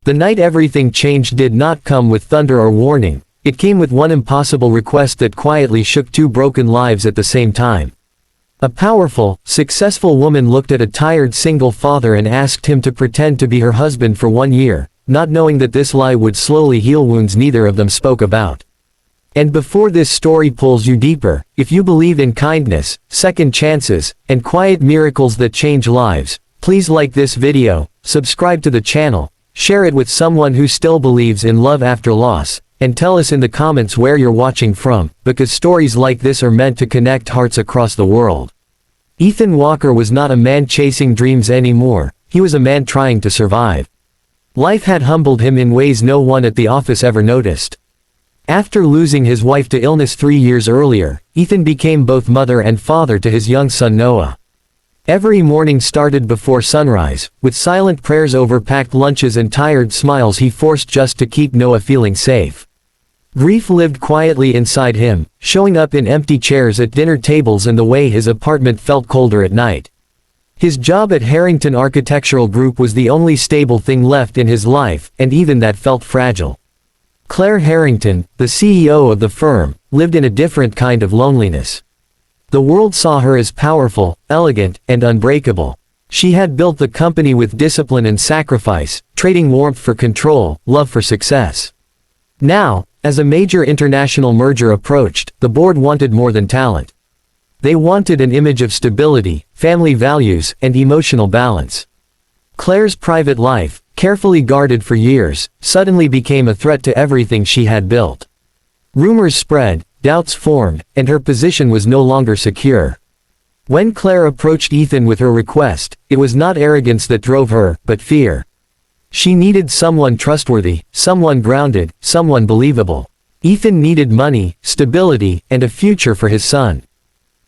The night everything changed did not come with thunder or warning, it came with one impossible request that quietly shook two broken lives at the same time. A powerful, successful woman looked at a tired single father and asked him to pretend to be her husband for 1 year, not knowing that this lie would slowly heal wounds neither of them spoke about. And before this story pulls you deeper, if you believe in kindness, second chances, and quiet miracles that change lives, please like this video, subscribe to the channel, share it with someone who still believes in love after loss, and tell us in the comments where you're watching from, because stories like this are meant to connect hearts across the world. Ethan Walker was not a man chasing dreams anymore, he was a man trying to survive. Life had humbled him in ways no one at the office ever noticed. After losing his wife to illness 3 years earlier, Ethan became both mother and father to his young son Noah. Every morning started before sunrise, with silent prayers over packed lunches and tired smiles he forced just to keep Noah feeling safe. Grief lived quietly inside him, showing up in empty chairs at dinner tables and the way his apartment felt colder at night. His job at Harrington Architectural Group was the only stable thing left in his life, and even that felt fragile. Claire Harrington, the CEO of the firm, lived in a different kind of loneliness. The world saw her as powerful, elegant, and unbreakable. She had built the company with discipline and sacrifice, trading warmth for control, love for success. Now, as a major international merger approached, the board wanted more than talent. They wanted an image of stability, family values, and emotional balance. Claire's private life, carefully guarded for years, suddenly became a threat to everything she had built. Rumors spread, doubts formed, and her position was no longer secure. When Claire approached Ethan with her request, it was not arrogance that drove her, but fear. She needed someone trustworthy, someone grounded, someone believable. Ethan needed money, stability, and a future for his son.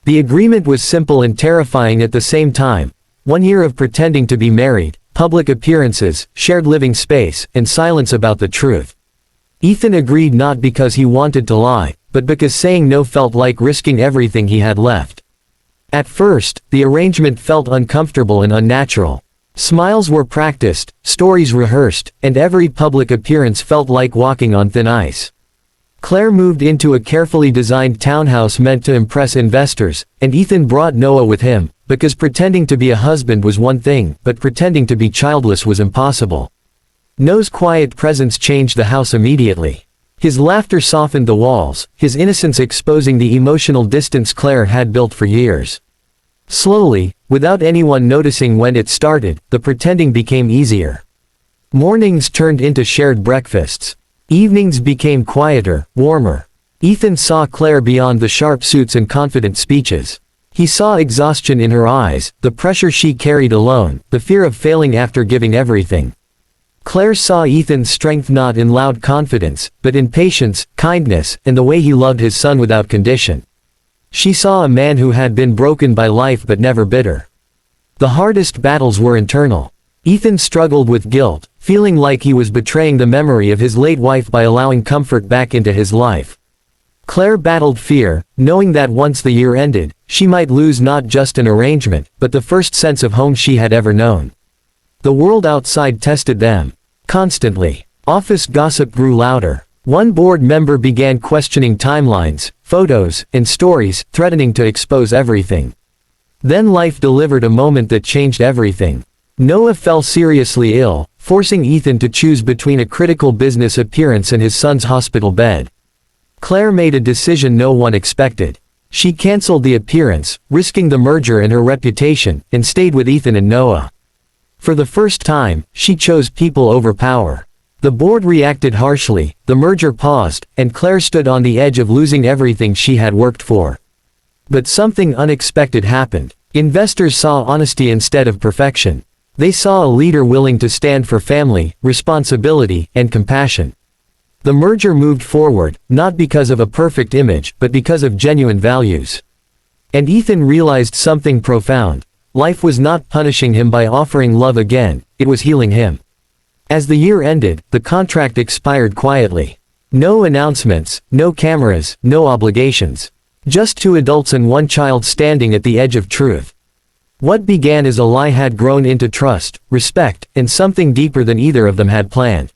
The agreement was simple and terrifying at the same time. 1 year of pretending to be married, public appearances, shared living space, and silence about the truth. Ethan agreed not because he wanted to lie, but because saying no felt like risking everything he had left. At first, the arrangement felt uncomfortable and unnatural. Smiles were practiced, stories rehearsed, and every public appearance felt like walking on thin ice. Claire moved into a carefully designed townhouse meant to impress investors, and Ethan brought Noah with him, because pretending to be a husband was one thing, but pretending to be childless was impossible. Noah's quiet presence changed the house immediately. His laughter softened the walls, his innocence exposing the emotional distance Claire had built for years. Slowly, without anyone noticing when it started, the pretending became easier. Mornings turned into shared breakfasts. Evenings became quieter, warmer. Ethan saw Claire beyond the sharp suits and confident speeches. He saw exhaustion in her eyes, the pressure she carried alone, the fear of failing after giving everything. Claire saw Ethan's strength not in loud confidence, but in patience, kindness, and the way he loved his son without condition. She saw a man who had been broken by life but never bitter. The hardest battles were internal. Ethan struggled with guilt, feeling like he was betraying the memory of his late wife by allowing comfort back into his life. Claire battled fear, knowing that once the year ended, she might lose not just an arrangement, but the first sense of home she had ever known. The world outside tested them. Constantly. Office gossip grew louder. One board member began questioning timelines, photos, and stories, threatening to expose everything. Then life delivered a moment that changed everything. Noah fell seriously ill, forcing Ethan to choose between a critical business appearance and his son's hospital bed. Claire made a decision no one expected. She canceled the appearance, risking the merger and her reputation, and stayed with Ethan and Noah. For the first time, she chose people over power. The board reacted harshly, the merger paused, and Claire stood on the edge of losing everything she had worked for. But something unexpected happened. Investors saw honesty instead of perfection. They saw a leader willing to stand for family, responsibility, and compassion. The merger moved forward, not because of a perfect image, but because of genuine values. And Ethan realized something profound. Life was not punishing him by offering love again, it was healing him. As the year ended, the contract expired quietly. No announcements, no cameras, no obligations. Just two adults and one child standing at the edge of truth. What began as a lie had grown into trust, respect, and something deeper than either of them had planned.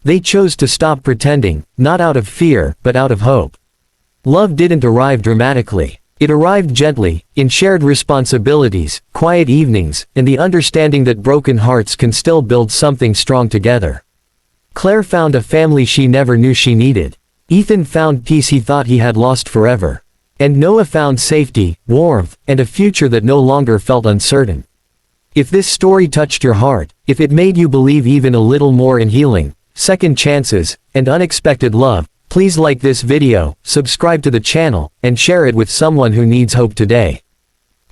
They chose to stop pretending, not out of fear, but out of hope. Love didn't arrive dramatically. It arrived gently, in shared responsibilities, quiet evenings, and the understanding that broken hearts can still build something strong together. Claire found a family she never knew she needed. Ethan found peace he thought he had lost forever. And Noah found safety, warmth, and a future that no longer felt uncertain. If this story touched your heart, if it made you believe even a little more in healing, second chances, and unexpected love, please like this video, subscribe to the channel, and share it with someone who needs hope today.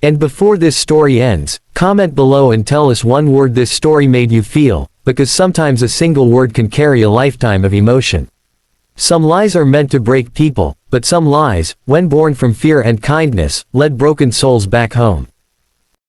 And before this story ends, comment below and tell us one word this story made you feel, because sometimes a single word can carry a lifetime of emotion. Some lies are meant to break people, but some lies, when born from fear and kindness, led broken souls back home.